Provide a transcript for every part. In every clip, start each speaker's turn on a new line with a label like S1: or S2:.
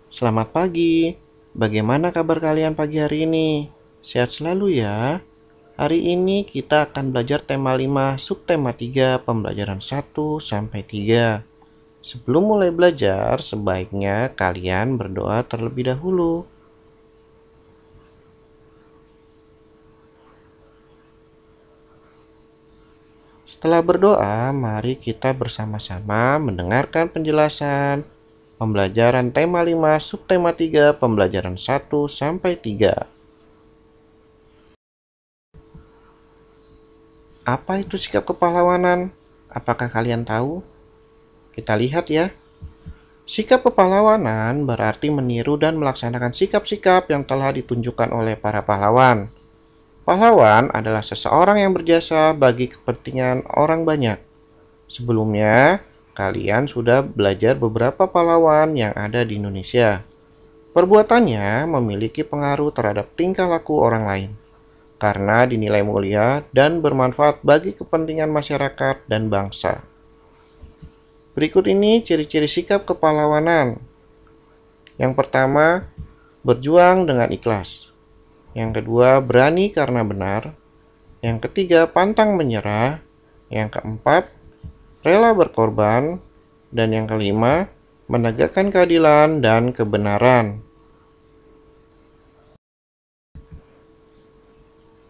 S1: Selamat pagi. Bagaimana kabar kalian pagi hari ini? Sehat selalu ya. Hari ini kita akan belajar tema 5, subtema 3, pembelajaran 1 sampai 3. Sebelum mulai belajar, sebaiknya kalian berdoa terlebih dahulu. Setelah berdoa, mari kita bersama-sama mendengarkan penjelasan pembelajaran tema 5, subtema 3, pembelajaran 1 sampai 3. Apa itu sikap kepahlawanan? Apakah kalian tahu? Kita lihat ya. Sikap kepahlawanan berarti meniru dan melaksanakan sikap-sikap yang telah ditunjukkan oleh para pahlawan. Pahlawan adalah seseorang yang berjasa bagi kepentingan orang banyak. Sebelumnya, kalian sudah belajar beberapa pahlawan yang ada di Indonesia. Perbuatannya memiliki pengaruh terhadap tingkah laku orang lain, karena dinilai mulia dan bermanfaat bagi kepentingan masyarakat dan bangsa. Berikut ini ciri-ciri sikap kepahlawanan. Yang pertama, berjuang dengan ikhlas. Yang kedua, berani karena benar. Yang ketiga, pantang menyerah. Yang keempat, rela berkorban. Dan yang kelima, menegakkan keadilan dan kebenaran.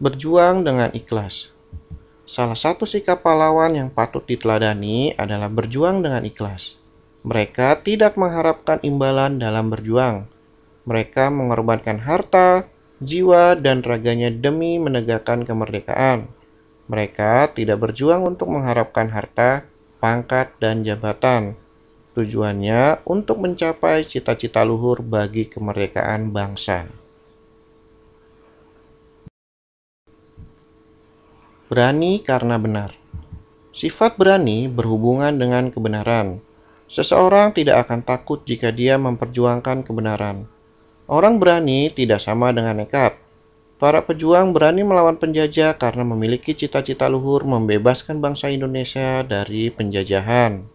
S1: Berjuang dengan ikhlas. Salah satu sikap pahlawan yang patut diteladani adalah berjuang dengan ikhlas. Mereka tidak mengharapkan imbalan dalam berjuang. Mereka mengorbankan harta, jiwa, dan raganya demi menegakkan kemerdekaan. Mereka tidak berjuang untuk mengharapkan harta, pangkat, dan jabatan. Tujuannya untuk mencapai cita-cita luhur bagi kemerdekaan bangsa. Berani karena benar. Sifat berani berhubungan dengan kebenaran. Seseorang tidak akan takut jika dia memperjuangkan kebenaran. Orang berani tidak sama dengan nekat. Para pejuang berani melawan penjajah karena memiliki cita-cita luhur membebaskan bangsa Indonesia dari penjajahan.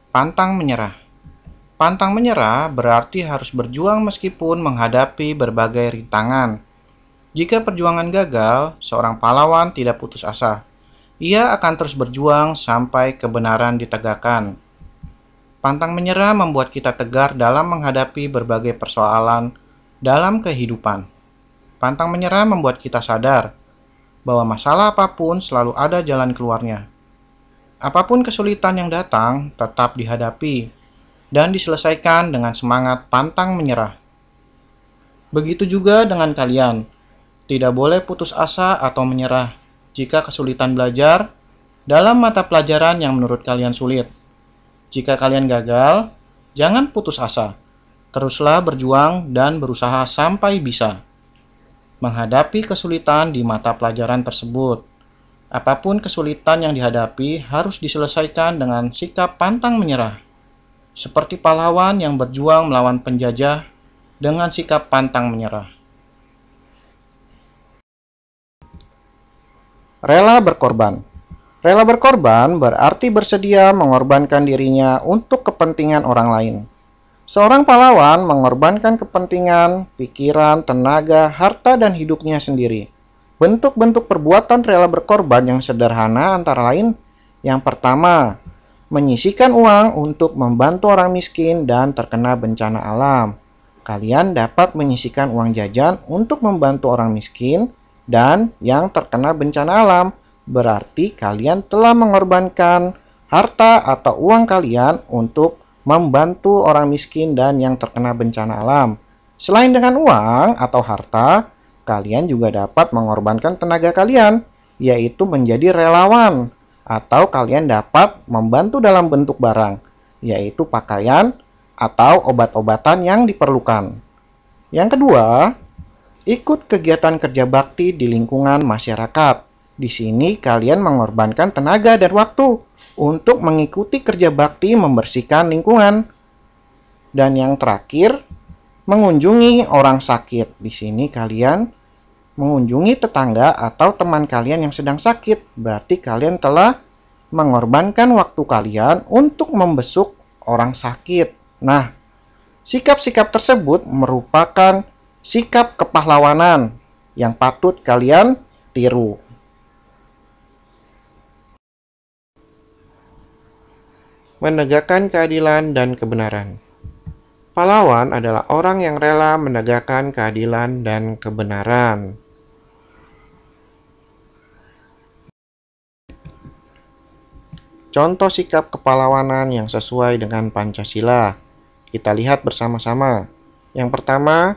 S1: Pantang menyerah. Pantang menyerah berarti harus berjuang meskipun menghadapi berbagai rintangan. Jika perjuangan gagal, seorang pahlawan tidak putus asa. Ia akan terus berjuang sampai kebenaran ditegakkan. Pantang menyerah membuat kita tegar dalam menghadapi berbagai persoalan dalam kehidupan. Pantang menyerah membuat kita sadar bahwa masalah apapun selalu ada jalan keluarnya. Apapun kesulitan yang datang, tetap dihadapi dan diselesaikan dengan semangat pantang menyerah. Begitu juga dengan kalian. Tidak boleh putus asa atau menyerah jika kesulitan belajar dalam mata pelajaran yang menurut kalian sulit. Jika kalian gagal, jangan putus asa. Teruslah berjuang dan berusaha sampai bisa menghadapi kesulitan di mata pelajaran tersebut. Apapun kesulitan yang dihadapi harus diselesaikan dengan sikap pantang menyerah. Seperti pahlawan yang berjuang melawan penjajah dengan sikap pantang menyerah. Rela berkorban. Rela berkorban berarti bersedia mengorbankan dirinya untuk kepentingan orang lain. Seorang pahlawan mengorbankan kepentingan, pikiran, tenaga, harta, dan hidupnya sendiri. Bentuk-bentuk perbuatan rela berkorban yang sederhana antara lain: yang pertama, menyisihkan uang untuk membantu orang miskin dan terkena bencana alam. Kalian dapat menyisihkan uang jajan untuk membantu orang miskin dan yang terkena bencana alam. Berarti kalian telah mengorbankan harta atau uang kalian untuk membantu orang miskin dan yang terkena bencana alam. Selain dengan uang atau harta, kalian juga dapat mengorbankan tenaga kalian, yaitu menjadi relawan, atau kalian dapat membantu dalam bentuk barang, yaitu pakaian atau obat-obatan yang diperlukan. Yang kedua, ikut kegiatan kerja bakti di lingkungan masyarakat. Di sini kalian mengorbankan tenaga dan waktu untuk mengikuti kerja bakti membersihkan lingkungan. Dan yang terakhir, mengunjungi orang sakit. Di sini kalian mengunjungi tetangga atau teman kalian yang sedang sakit. Berarti kalian telah mengorbankan waktu kalian untuk membesuk orang sakit. Nah, sikap-sikap tersebut merupakan sikap kepahlawanan yang patut kalian tiru. Menegakkan keadilan dan kebenaran. Pahlawan adalah orang yang rela menegakkan keadilan dan kebenaran. Contoh sikap kepahlawanan yang sesuai dengan Pancasila. Kita lihat bersama-sama. Yang pertama,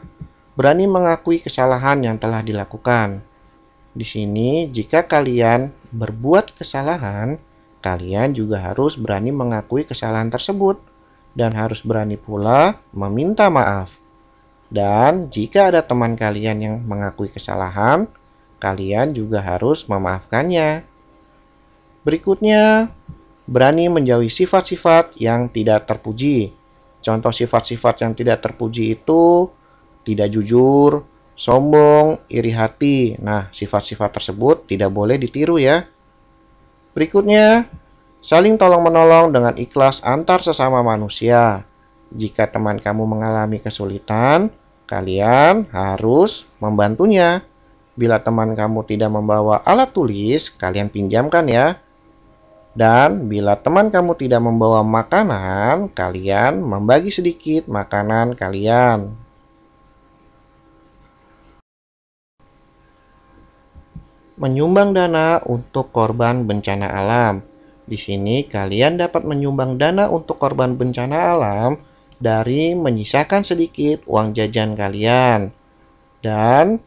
S1: berani mengakui kesalahan yang telah dilakukan. Di sini, jika kalian berbuat kesalahan, kalian juga harus berani mengakui kesalahan tersebut dan harus berani pula meminta maaf. Dan jika ada teman kalian yang mengakui kesalahan, kalian juga harus memaafkannya. Berikutnya, berani menjauhi sifat-sifat yang tidak terpuji. Contoh sifat-sifat yang tidak terpuji itu tidak jujur, sombong, iri hati. Nah, sifat-sifat tersebut tidak boleh ditiru ya. Berikutnya, saling tolong-menolong dengan ikhlas antar sesama manusia. Jika teman kamu mengalami kesulitan, kalian harus membantunya. Bila teman kamu tidak membawa alat tulis, kalian pinjamkan ya. Dan bila teman kamu tidak membawa makanan, kalian membagi sedikit makanan kalian. Menyumbang dana untuk korban bencana alam. Di sini kalian dapat menyumbang dana untuk korban bencana alam dari menyisakan sedikit uang jajan kalian. Dan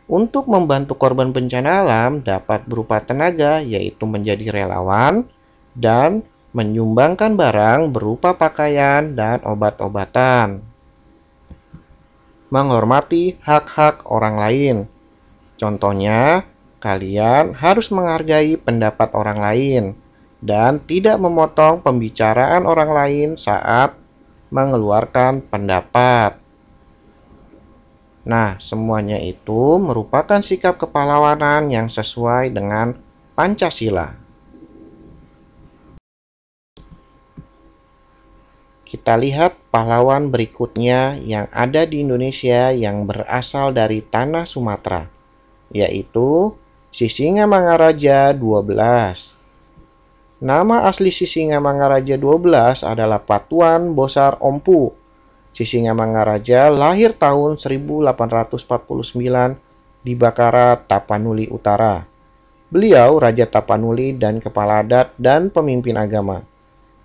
S1: untuk membantu korban bencana alam dapat berupa tenaga, yaitu menjadi relawan, dan menyumbangkan barang berupa pakaian dan obat-obatan. Menghormati hak-hak orang lain. Contohnya, kalian harus menghargai pendapat orang lain dan tidak memotong pembicaraan orang lain saat mengeluarkan pendapat. Nah, semuanya itu merupakan sikap kepahlawanan yang sesuai dengan Pancasila. Kita lihat pahlawan berikutnya yang ada di Indonesia yang berasal dari tanah Sumatera, yaitu Sisingamangaraja 12. Nama asli Sisingamangaraja 12 adalah Patuan Bosar Ompu. Sisingamangaraja lahir tahun 1849 di Bakara, Tapanuli Utara. Beliau Raja Tapanuli dan kepala adat dan pemimpin agama.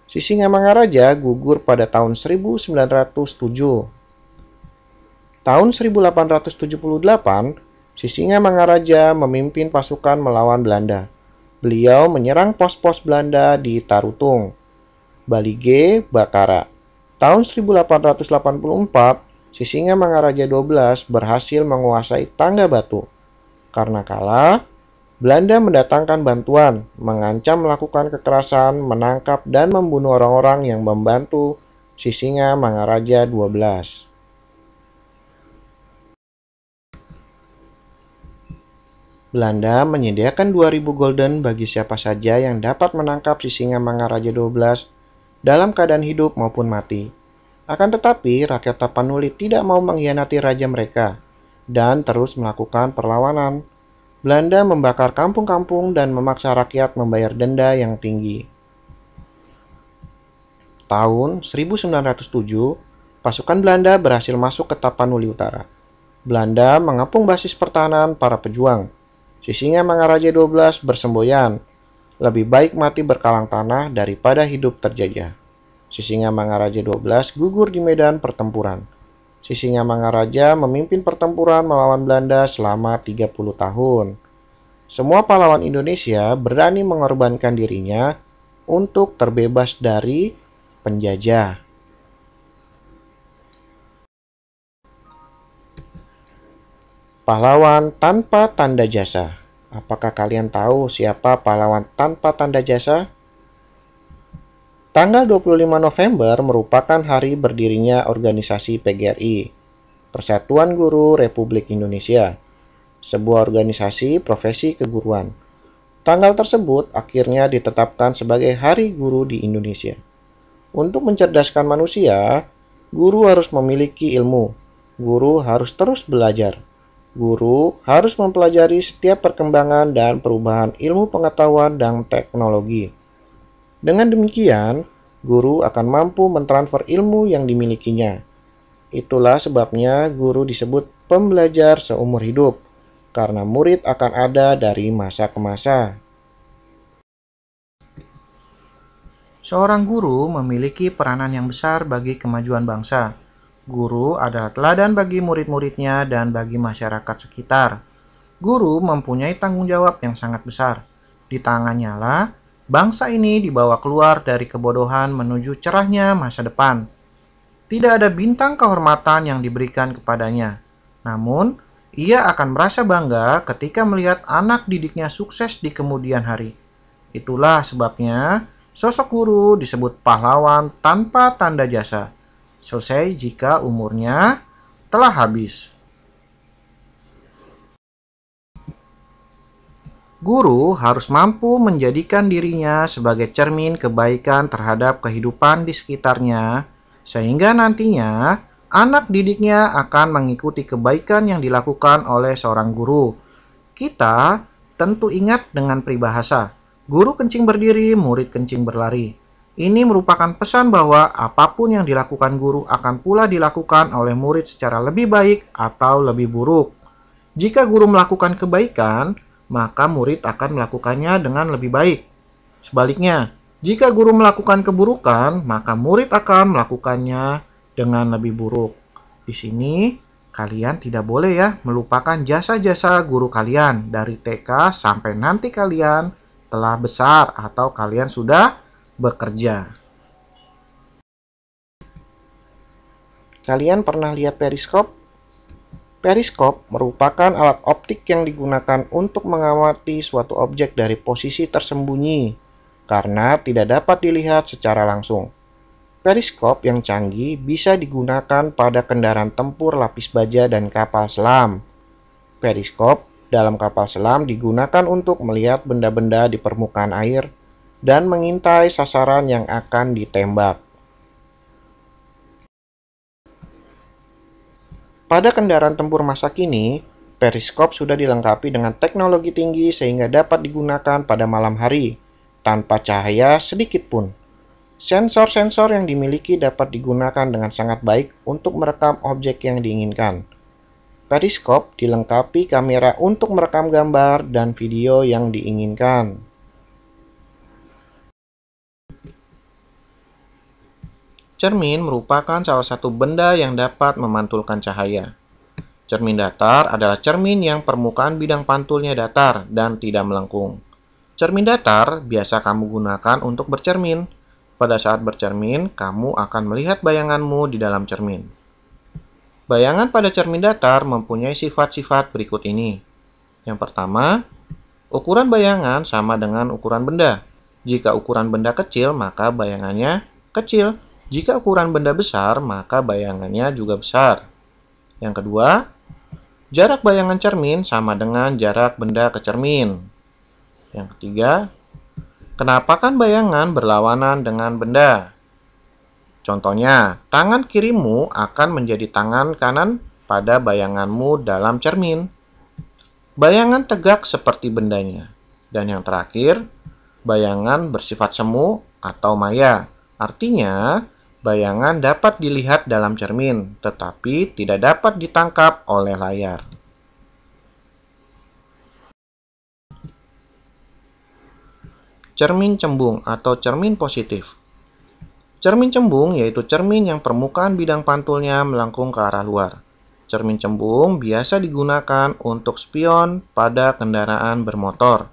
S1: Sisingamangaraja gugur pada tahun 1907. Tahun 1878, Sisingamangaraja memimpin pasukan melawan Belanda. Beliau menyerang pos-pos Belanda di Tarutung, Balige, Bakara. Tahun 1884, Sisingamangaraja 12 berhasil menguasai Tangga Batu. Karena kalah, Belanda mendatangkan bantuan, mengancam melakukan kekerasan, menangkap dan membunuh orang-orang yang membantu Sisingamangaraja 12. Belanda menyediakan 2000 gulden bagi siapa saja yang dapat menangkap Sisingamangaraja 12 dalam keadaan hidup maupun mati. Akan tetapi, rakyat Tapanuli tidak mau mengkhianati raja mereka dan terus melakukan perlawanan. Belanda membakar kampung-kampung dan memaksa rakyat membayar denda yang tinggi. Tahun 1907, pasukan Belanda berhasil masuk ke Tapanuli Utara. Belanda mengepung basis pertahanan para pejuang. Sisingamangaraja 12 bersemboyan, lebih baik mati berkalang tanah daripada hidup terjajah. Sisingamangaraja 12 gugur di medan pertempuran. Sisingamangaraja memimpin pertempuran melawan Belanda selama 30 tahun. Semua pahlawan Indonesia berani mengorbankan dirinya untuk terbebas dari penjajah. Pahlawan tanpa tanda jasa. Apakah kalian tahu siapa pahlawan tanpa tanda jasa? Tanggal 25 November merupakan hari berdirinya organisasi PGRI, Persatuan Guru Republik Indonesia, sebuah organisasi profesi keguruan. Tanggal tersebut akhirnya ditetapkan sebagai Hari Guru di Indonesia. Untuk mencerdaskan manusia, guru harus memiliki ilmu. Guru harus terus belajar. Guru harus mempelajari setiap perkembangan dan perubahan ilmu pengetahuan dan teknologi. Dengan demikian, guru akan mampu mentransfer ilmu yang dimilikinya. Itulah sebabnya guru disebut pembelajar seumur hidup, karena murid akan ada dari masa ke masa. Seorang guru memiliki peranan yang besar bagi kemajuan bangsa. Guru adalah teladan bagi murid-muridnya dan bagi masyarakat sekitar. Guru mempunyai tanggung jawab yang sangat besar. Di tangannya lah, bangsa ini dibawa keluar dari kebodohan menuju cerahnya masa depan. Tidak ada bintang kehormatan yang diberikan kepadanya. Namun, ia akan merasa bangga ketika melihat anak didiknya sukses di kemudian hari. Itulah sebabnya sosok guru disebut pahlawan tanpa tanda jasa. Selesai jika umurnya telah habis. Guru harus mampu menjadikan dirinya sebagai cermin kebaikan terhadap kehidupan di sekitarnya, sehingga nantinya anak didiknya akan mengikuti kebaikan yang dilakukan oleh seorang guru. Kita tentu ingat dengan peribahasa, guru kencing berdiri, murid kencing berlari. Ini merupakan pesan bahwa apapun yang dilakukan guru akan pula dilakukan oleh murid secara lebih baik atau lebih buruk. Jika guru melakukan kebaikan, maka murid akan melakukannya dengan lebih baik. Sebaliknya, jika guru melakukan keburukan, maka murid akan melakukannya dengan lebih buruk. Di sini, kalian tidak boleh ya melupakan jasa-jasa guru kalian dari TK sampai nanti kalian telah besar atau kalian sudah bekerja. Kalian pernah lihat periskop? Periskop merupakan alat optik yang digunakan untuk mengamati suatu objek dari posisi tersembunyi karena tidak dapat dilihat secara langsung. Periskop yang canggih bisa digunakan pada kendaraan tempur lapis baja dan kapal selam. Periskop dalam kapal selam digunakan untuk melihat benda-benda di permukaan air dan mengintai sasaran yang akan ditembak. Pada kendaraan tempur masa kini, periskop sudah dilengkapi dengan teknologi tinggi sehingga dapat digunakan pada malam hari, tanpa cahaya sedikit pun. Sensor-sensor yang dimiliki dapat digunakan dengan sangat baik untuk merekam objek yang diinginkan. Periskop dilengkapi kamera untuk merekam gambar dan video yang diinginkan. Cermin merupakan salah satu benda yang dapat memantulkan cahaya. Cermin datar adalah cermin yang permukaan bidang pantulnya datar dan tidak melengkung. Cermin datar biasa kamu gunakan untuk bercermin. Pada saat bercermin, kamu akan melihat bayanganmu di dalam cermin. Bayangan pada cermin datar mempunyai sifat-sifat berikut ini. Yang pertama, ukuran bayangan sama dengan ukuran benda. Jika ukuran benda kecil, maka bayangannya kecil. Jika ukuran benda besar, maka bayangannya juga besar. Yang kedua, jarak bayangan cermin sama dengan jarak benda ke cermin. Yang ketiga, kenapakan bayangan berlawanan dengan benda. Contohnya, tangan kirimu akan menjadi tangan kanan pada bayanganmu dalam cermin. Bayangan tegak seperti bendanya. Dan yang terakhir, bayangan bersifat semu atau maya. Artinya, bayangan dapat dilihat dalam cermin, tetapi tidak dapat ditangkap oleh layar. Cermin cembung atau cermin positif. Cermin cembung yaitu cermin yang permukaan bidang pantulnya melengkung ke arah luar. Cermin cembung biasa digunakan untuk spion pada kendaraan bermotor.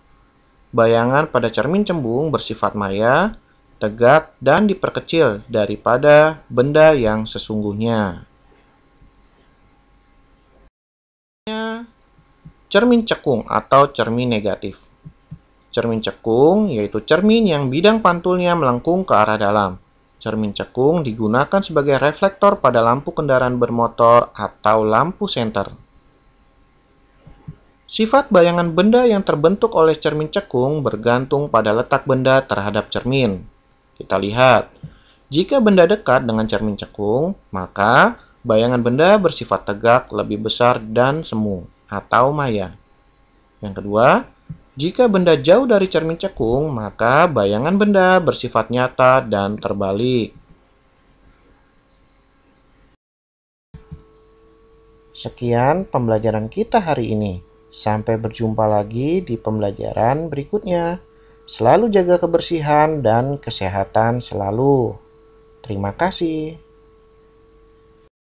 S1: Bayangan pada cermin cembung bersifat maya, tegak, dan diperkecil daripada benda yang sesungguhnya. Cermin cekung atau cermin negatif. Cermin cekung yaitu cermin yang bidang pantulnya melengkung ke arah dalam. Cermin cekung digunakan sebagai reflektor pada lampu kendaraan bermotor atau lampu senter. Sifat bayangan benda yang terbentuk oleh cermin cekung bergantung pada letak benda terhadap cermin. Kita lihat, jika benda dekat dengan cermin cekung, maka bayangan benda bersifat tegak, lebih besar, dan semu atau maya. Yang kedua, jika benda jauh dari cermin cekung, maka bayangan benda bersifat nyata dan terbalik. Sekian pembelajaran kita hari ini. Sampai berjumpa lagi di pembelajaran berikutnya. Selalu jaga kebersihan dan kesehatan selalu. Terima kasih.